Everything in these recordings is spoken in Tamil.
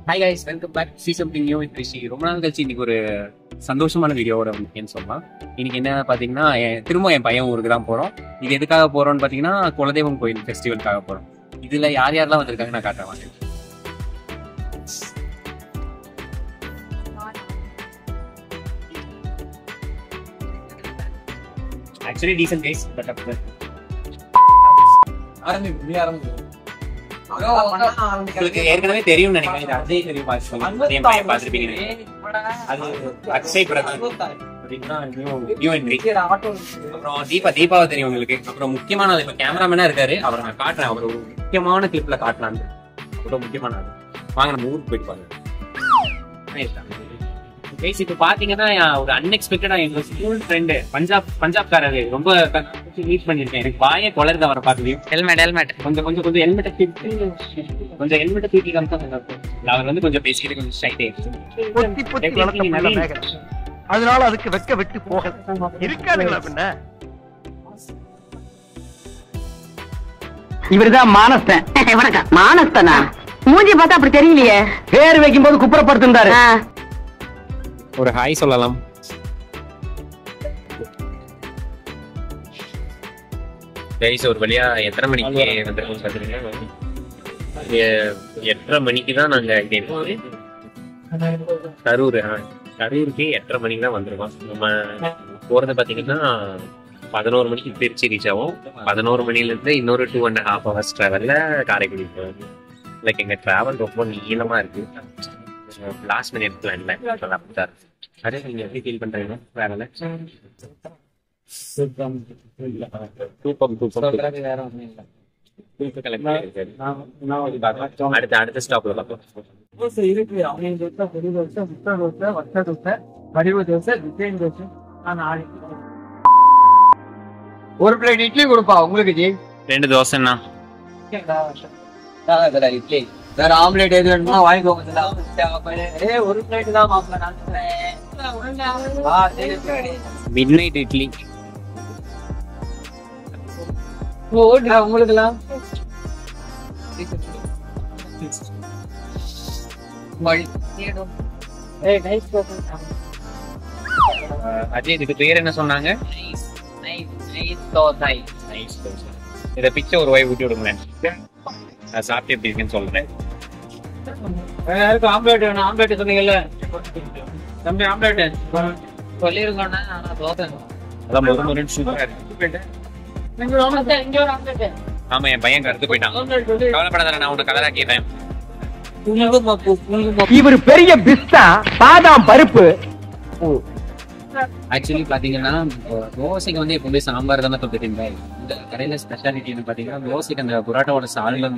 Hi guys, welcome back to something new with Rishi. ரொம்ப நாள் கழிச்சு இன்னைக்கு ஒரு சந்தோஷமான வீடியோவோட இருக்கேன்னு சொல்லலாம். இன்னைக்கு என்ன பார்த்தீங்கன்னா, திரும்ப என் பையன் ஊருக்கு தான் போகிறோம். இது எதுக்காக போகிறோம்னு பார்த்தீங்கன்னா, குலதெய்வம் கோயில் ஃபெஸ்டிவலுக்காக போகிறோம். இதில் யார் யாரெல்லாம் வந்திருக்காங்க நான் காட்டுறேன் வாங்க. ஆக்சுவலி டீசன்ட் கைஸ், பட் உங்களுக்கு ஏற்கனவே தெரியும் நினைக்கிறேன். அஜய் தெரியும், பார்த்துருப்பீங்க. அது அக்ஷய் பிரதான். அப்புறம் தீபாவை தெரியும் உங்களுக்கு. அப்புறம் முக்கியமான இப்ப கேமராமேனா இருக்காரு, அவரை நான் காட்டுறேன். அவர் ஒரு முக்கியமான கிளிப்ல காட்டலான்னு. அவ்வளவு முக்கியமான வாங்க நம்ம ஊருக்கு போயிட்டு பாருங்க. இப்ப பாத்தீங்கன்னா ஒரு அன்எக்ஸ்பெக்டடா எங்க ஸ்கூல் ஃப்ரெண்டு பஞ்சாப்காரரு ரொம்ப மீட் பண்ணிருக்கேன். எனக்கு பாய கொலருது அவரை பார்க்கலையும். ஹெல்மெட் கொஞ்சம் ஹெல்மெட்டை தூக்கி காமிச்சா அவர் வந்து கொஞ்சம் பேசிக்கிட்டு கொஞ்சம் ஸ்ட்ரைட்டே. அதனால அதுக்கு வெக்க விட்டு போக இருக்காதுங்களா பின்ன. இவருதான் மானஸ்தன். வணக்கம். மானஸ்தனா? மூஞ்சி பார்த்தா அப்படி தெரியலையே. பேர் வைக்கும் போது குப்புறப்படுத்திருந்தாரு. ஒரு ஹாய் சொல்லலாம். ஒரு வழியா எத்தனை மணிக்கு வந்துருக்கோம் பாத்தீங்கன்னா, 8:30 மணிக்கு தான் நாங்க கரூருக்கு 8:30 மணிக்கு தான் வந்திருக்கோம். நம்ம போறது பாத்தீங்கன்னா 11 மணிக்கு திருச்சி ரீச் ஆகும். 11 மணில இருந்து இன்னொரு 2.5 hours டிராவல்ல காரைக்குடி போகும். லைக் எங்க டிராவல் ரொம்ப நீளமா இருக்கு. லாஸ்ட் மினிட் பிளான்ல அப்படிதான். அரே நீங்க எப்படி ஃபீல் பண்றீங்க? வேற அடுத்த ஸ்டாப்ல ஒரு பிளேட் இட்லி கொடுப்பா உங்களுக்கு. 2 தோசைன்னா இட்லி வேற ஆம்லேட் எது வேணுமா வாங்கிக்கோங்க. ஒரு பிளேட் தான் மிட் நைட் இட்லி உங்களுக்குலாம். அஜய் இதுக்கு பேர் என்ன சொன்னாங்க? இதை பிச்சை ஒரு வாய் ஊட்டி விடுங்களேன். நான் சாப்பிட்டு எப்படி இருக்குன்னு சொல்றேன். ஆம்லேட் வேணும். ஆம்லேட் சொன்னீங்கல்ல தம்பி, ஆம்லேட் சொல்லிருக்கோன்னா தோசை. அதான் ஒரு சூப்பரா இருக்கு. ஆமா, என் பையன் கருத்து போயிட்டான். கவலைப்படாத, நான் உனக்கு கலரா கேட்டேன். இவர் பெரிய பிஸ்தா பாதாம் பருப்பு. ஆக்சுவலி பாத்தீங்கன்னா தோசைக்கு வந்து எப்பவுமே சாம்பார் தானே தொட்டுட்டீங்க. இந்த கடையில ஸ்பெஷாலிட்டி பாத்தீங்கன்னா தோசைக்கு அந்த புரோட்டாவோட சால்னா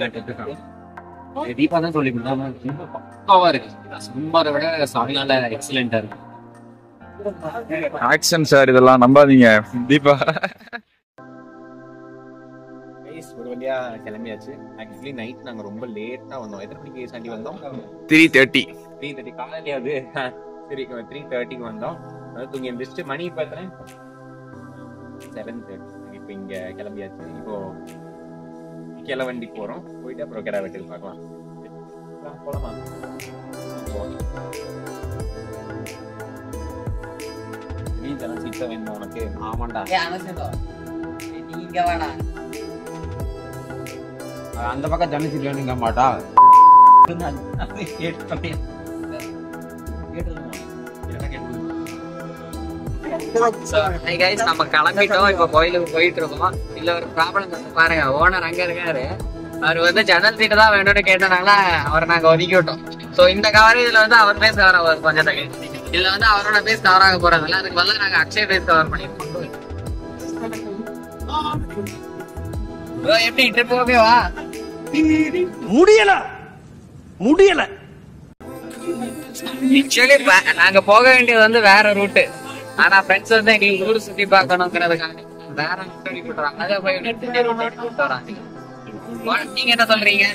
தீபா தான் சொல்லி பக்காவா இருக்கு. சாம்பாரை விட சால்னால எக்ஸலண்டா இருக்கு. ஆக்ஷன் சார், இதெல்லாம் நம்பாதீங்க. தீபா ஒரு வழியா கிளம்பியாச்சு. ஆக்சுவலி நைட் நாங்க ரொம்ப லேட்டா வந்தோம். எத்தனை மணிக்கு சாண்டி வந்தோம்? 3:30 காலையிலேயாவது. சரி, 3:30க்கு வந்தோம். தூங்கி எந்திரிச்சு மணி பார்த்தேன் 7:30. இப்போ இங்க கிளம்பியாச்சு. இப்போ கிளவண்டி போறோம். போயிட்டு அப்புறம் கிடா வெட்டில் பார்க்கலாம். போலாமா? இதெல்லாம் சீட்டா வேணும் உனக்கு? ஆமாண்டா, நீங்க வேணா அந்த பக்கம் ஜன சீட் வேணுங்க மாட்டா. நம்ம கிளம்பிட்டோம். இப்ப கோயிலுக்கு போயிட்டு இருக்கோம். இல்ல ஒரு ப்ராப்ளம் பாருங்க. ஓனர் அங்க இருக்காரு. அவர் வந்து ஜன்னல் சீட்டு தான் வேணும்னு கேட்டனால அவரை நாங்க ஒதுக்கி விட்டோம். சோ இந்த கவர் இதுல வந்து அவர் பேஸ் கவர் ஆகும் கொஞ்சத்துக்கு. இதுல வந்து அவரோட பேஸ் கவர் ஆக போறதில்ல. அதுக்கு பதிலா நாங்க அக்ஷய் பேஸ் கவர் பண்ணிருக்கோம். எப்படி ட்ரிப் ஓகேவா? முடியல ஆக்சுவலி நாங்க போக வேண்டியது வந்து வேற ரூட்டு. ஆனா ஃப்ரெண்ட்ஸ் வந்து எங்களுக்கு ஊர் சுத்தி பார்க்கணுங்கிறதுக்காக வேற ரூட் கூட்டுறாங்க. அதை போய் கூட்டு வராங்க. நீங்க என்ன சொல்றீங்க?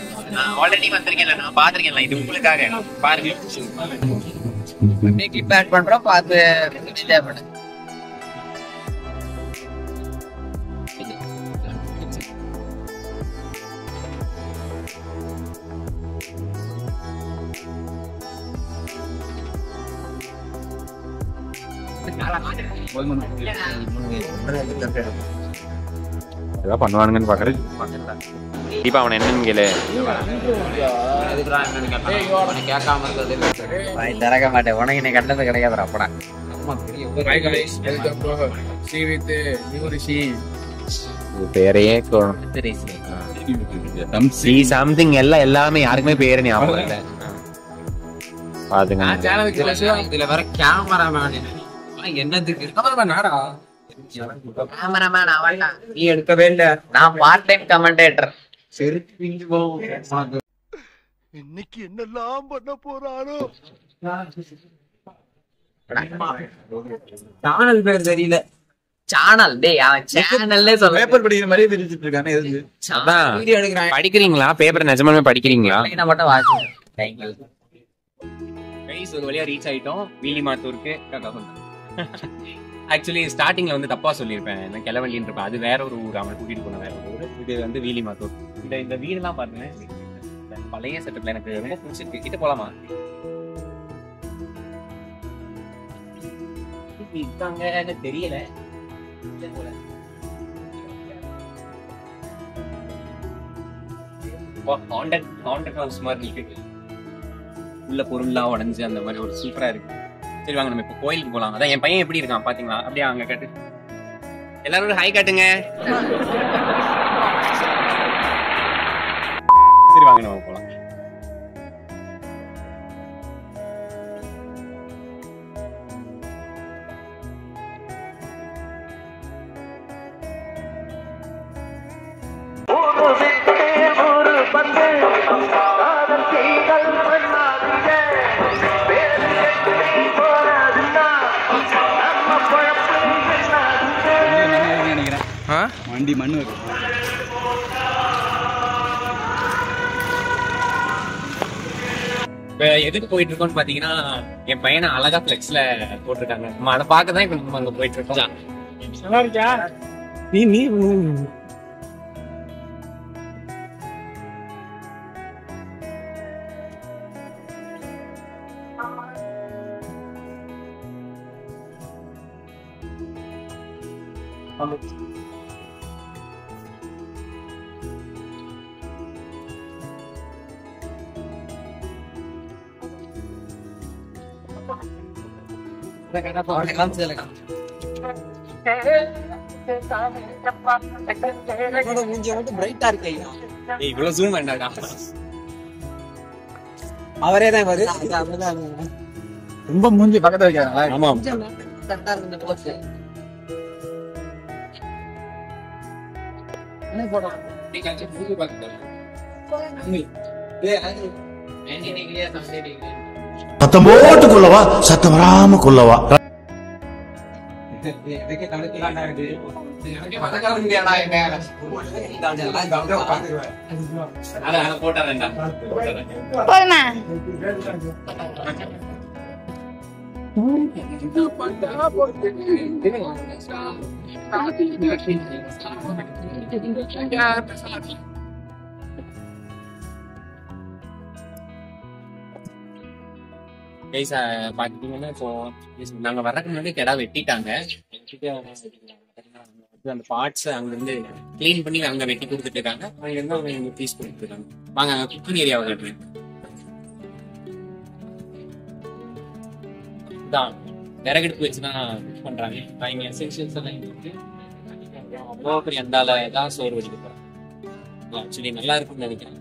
ஆல்ரெடி வந்திருக்கேன், நான் பாத்திருக்கேன். இது உங்களுக்காக பாருங்க. கிளிப் ஆட் பண்றோம், பார்த்து என்ஜாய் பண்ணுங்க. ஏதாவது பண்ணுவானுங்கன்னு பாக்குறது. தீபா அவன் என்னன்னு கேளு. கேட்காம திறக்க மாட்டேன். உனக்கு என்ன கண்டது கிடையாது அப்படா. பேரையே சம்திங் எல்லாம் எல்லாமே யாருக்குமே பேரு ஞாபகம் இல்லை. பாத்துங்க இதுல வர கேமராமேன் என்னதுக்கு கேமராமேன் அவன் நீ எடுக்கவே இல்ல. நான் பார்ட் டைம் கமெண்டேட்டர். இன்னைக்கு என்னெல்லாம் பண்ண போறாரோ. சேனல் பேர் தெரியல. சேனல் டேய் அவன் சேனல்லே சொல்ல. பேப்பர் படிக்கிற மாதிரி பிரிச்சிட்டு இருக்கானே எதுக்கு? அதான் வீடியோ எடுக்கறான். படிக்கிறீங்களா? பேப்பர் நிஜமாவே படிக்கிறீங்களா? நான் மட்டும் வாட்ச். Thank you. கைஸ் ஒரு வழியா ரீச் ஆயிட்டோம் வீலிமாத்தூருக்கு. ஆக்சுவலி ஸ்டார்டிங்ல வந்து தப்பா சொல்லியிருப்பேன். நான் கிளவண்டின்னு இருப்பேன். அது வேற ஒரு ஊர். அவன் கூட்டிட்டு போன வேற ஒரு ஊர். இது வந்து வீலிமாத்தூர். இந்த வீடெல்லாம் பாருங்க. பழைய செட்டப்ல எனக்கு ரொம்ப பிடிச்சிருக்கு. கிட்ட போலாமா? இருக்காங்க தெரியல. ஹாண்டட் ஹவுஸ் மாதிரி இருக்கு. உள்ள பொருள்லாம் உடஞ்சு அந்த மாதிரி ஒரு சூப்பரா இருக்கு. சரி வாங்க நம்ம இப்ப கோயிலுக்கு போலாம். அதான் என் பையன் எப்படி இருக்கான் பாத்தீங்களா? அப்படியே அங்க காட்டு. எல்லாரும் ஹாய் காட்டுங்க. சரி வாங்க நம்ம போலாம். வண்டி மண்ணு இப்ப எதுக்கு போயிட்டு இருக்கோம்னு பாத்தீங்கன்னா என் பையனை அழகா பிளெக்ஸ்ல போட்டிருக்காங்க. நம்ம அதை பார்க்கதான் இப்ப நம்ம அங்க போயிட்டு இருக்கோம். நல்லா இருக்கா? நீ இவ்வளவு ஜூம் வேண்டாடா. அவரே தான் ரொம்ப மூஞ்சி பக்கத்துல வைக்கிறாங்களா? ஆமா சத்தம் போட்டு கொள்ளவா, சத்தம் வராம கொள்ளவா. போதுமா? கைஸ் பாத்தீங்கன்னா இப்போ நாங்க வர்றதுக்கு முன்னாடி கிடா வெட்டிட்டாங்க. அந்த பார்ட்ஸ் அங்க இருந்து கிளீன் பண்ணி அங்க வெட்டி கொடுத்துட்டு இருக்காங்க. அங்க இருந்து அவங்க பீஸ் கொடுத்துட்டு இருக்காங்க. வாங்க குக்கிங் ஏரியாவை கட்டுறேன். தான் விறகெடுப்பு வச்சுதான் குக் பண்றாங்க. இங்க எசென்சியல்ஸ் எல்லாம் இருக்கு. அவ்வளோ பெரிய அண்டால தான் சோறு வடிக்க போறேன். ஆக்சுவலி நல்லா இருக்குன்னு நினைக்கிறேன்.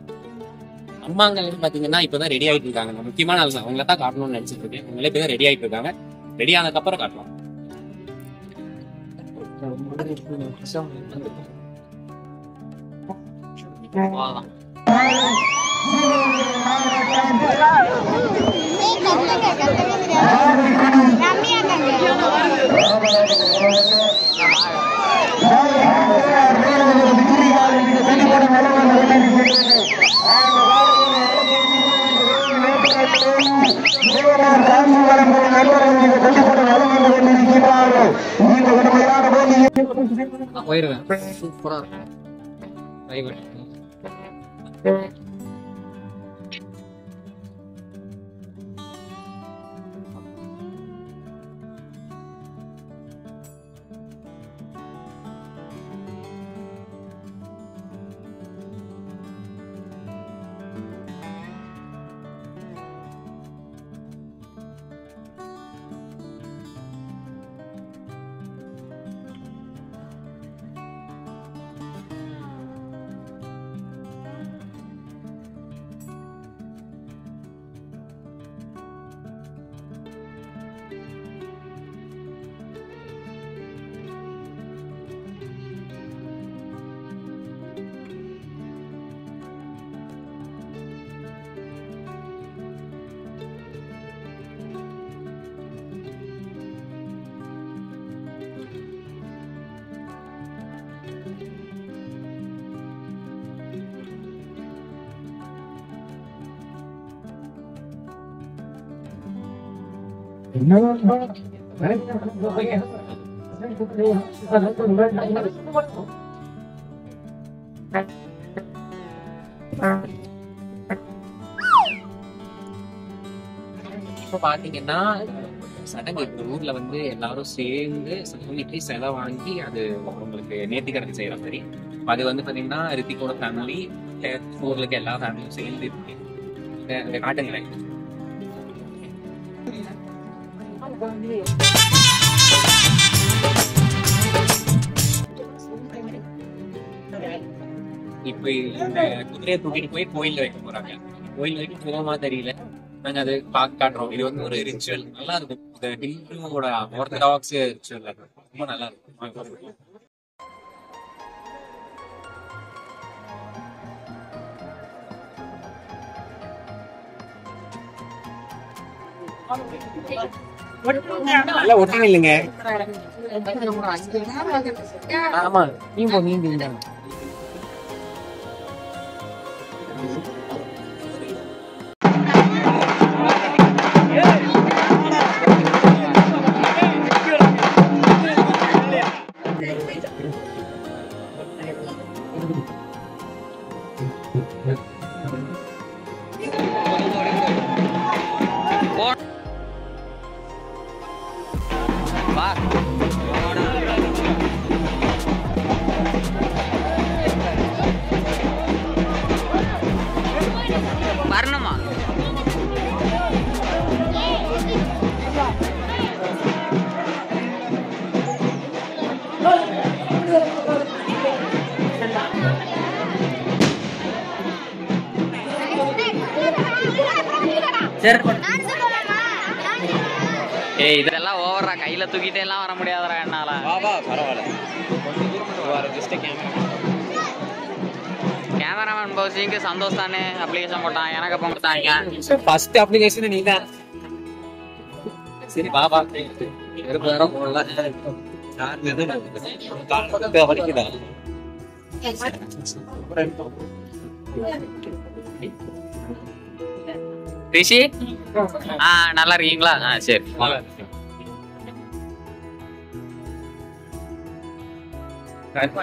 அம்மாங்க பாத்தீங்கன்னா இப்பதான் ரெடி ஆயிட்டு இருக்காங்க. முக்கியமான ஆள் தான். அவங்கள தான் காட்டணும்னு நினைச்சிட்டு இருக்கேன். அவங்களே இப்பதான் ரெடி ஆயிட்டு இருக்காங்க. ரெடி ஆனதுக்கு அப்புறம் காட்டலாம். போயிருவேன். சூப்பரா இருக்கும். இப்ப பாத்தீங்கன்னா சடங்கு இந்த ஊர்ல வந்து எல்லாரும் சேர்ந்து சாமிக்கு செலை வாங்கி அது உங்களுக்கு நேர்த்திக்கடன் செய்யற மாதிரி. அது வந்து பாத்தீங்கன்னா ரித்திகோட ஃபேமிலி ஊர்ல இருக்க எல்லா ஃபேமிலியும் சேர்ந்து இருக்கு. காட்டுங்களேன். இப்ப இந்த குதிரையை தூக்கிட்டு போய் கோயில்ல வைக்க போறாங்க. கோயில் வரைக்கும் போகமா தெரியல, நாங்க அது காட்டுறோம். இது வந்து ஒரு ரிச்சுவல், நல்லா இருக்கும். இந்த ஹிந்துவோட ஆர்த்தடாக்ஸ் ரிச்சுவல் ரொம்ப நல்லா இருக்கும். நல்லா ஒட்டணும் இல்லைங்க. ஆமா நீங்க வரணுமா? ஏய் இதெல்லாம் ஓவரா, கையில தூக்கிட்டே எல்லாம் வர முடியாதடா என்னால. கேமராமேன் பவுசிங்க்கு சந்தோஷ் தானே அப்ளிகேஷன் போட்டான், எனக்கு போட்டாங்க. ஃபர்ஸ்ட் அப்ளிகேஷன் நீதான். சரி பாபா வலிக்குதா? ரிஷி நல்லா இருக்கீங்களா? சரி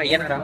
ஐயனரா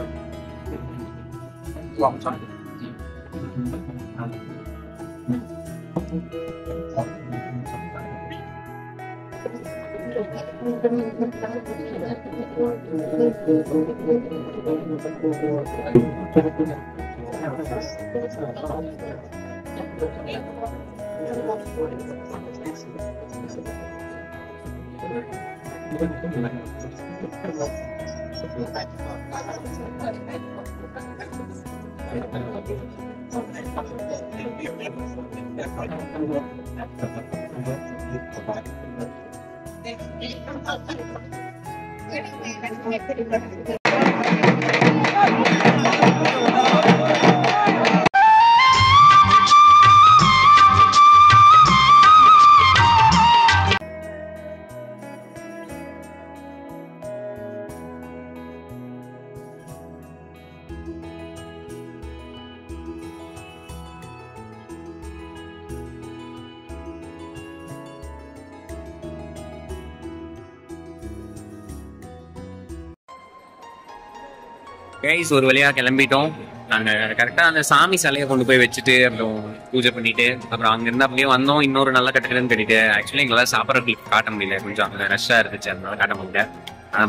கைஸ் ஒரு வழியா கிளம்பிட்டோம். நாங்க கரெக்டா அந்த சாமி சிலையை கொண்டு போய் வச்சுட்டு அப்புறம் பூஜை பண்ணிட்டு அப்புறம் அங்க இருந்து அப்படியே வந்தோம். இன்னொரு நல்ல கட்டடம்னு கட்டிட்டு ஆக்சுவலி எங்களால் சாப்பிட்ற கிளிப் காட்ட முடியல, கொஞ்சம் அங்கே ரஷ்ஷா இருந்துச்சு, அதனால காட்ட முடியல.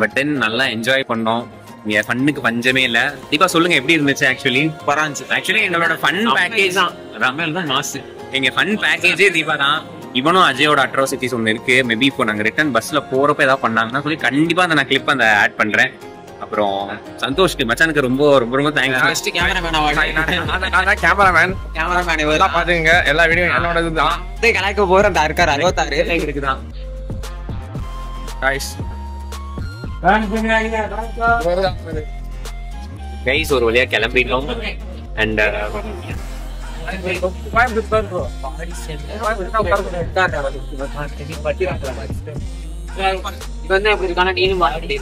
பட் தென் நல்லா என்ஜாய் பண்ணோம். இங்க ஃபன்னுக்கு பஞ்சமே இல்ல. தீபா சொல்லுங்க எப்படி இருந்துச்சு? ஆக்சுவலி எங்களோட ஃபன் பேக்கேஜ் தான் ரமேல் தான் மாசு. எங்க ஃபன் பேக்கேஜே தீபா தான். இவனும் அஜயோட அட்ராசிட்டிஸ் ஒன்று இருக்கு. மேபி இப்போ நாங்க ரிட்டர்ன் பஸ்ல போறப்ப ஏதாவது பண்ணாங்கன்னா சொல்லி கண்டிப்பா அந்த நான் கிளிப் அந்த ஆட் பண்றேன். அப்புறம் சந்தோஷ்க்கு மச்சானுக்கு ரொம்ப ரொம்ப ரொம்ப தேங்க்ஸ். கேமராமேன் இதெல்லாம் பாத்துங்க, எல்லா வீடியோ என்னோட தான். கலாய்க்க போற அந்த இருக்காரு 66 இருக்குதான். கைஸ் ஒரு வழியா கிளம்பிட்டோம். அண்ட் இப்ப வந்து அப்படி இருக்கான டீம் மாத்தி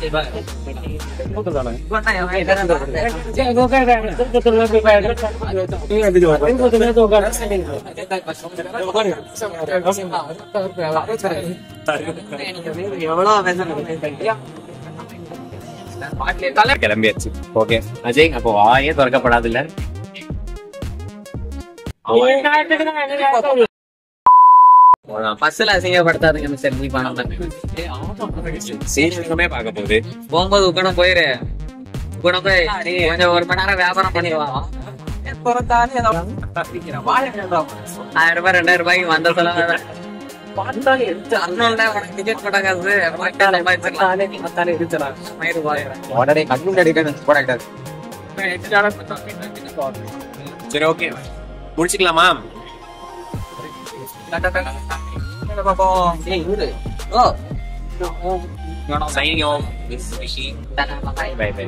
கிளம்பியாச்சு. ஓகே அஜய், அப்போ வாயே திறக்கப்படாது இல்ல? பஸ்ல அசிங்கப்படுத்தாதுங்க மிஸ்டர் நீ பணம் சீனியருமே பார்க்க போகுது. போகும்போது உக்கணம் போயிரு. உக்கணம் போய் கொஞ்சம் 1 மணி நேரம் வியாபாரம் பண்ணிடுவான். 1000 ரூபாய் 2000 ரூபாய்க்கு வந்த சொல்ல டிக்கெட் போட்ட காசு உடனே கண்ணு அடிக்கணும். சரி okay முடிச்சுக்கலாமா? Signing off. This is Rishi. Bye bye.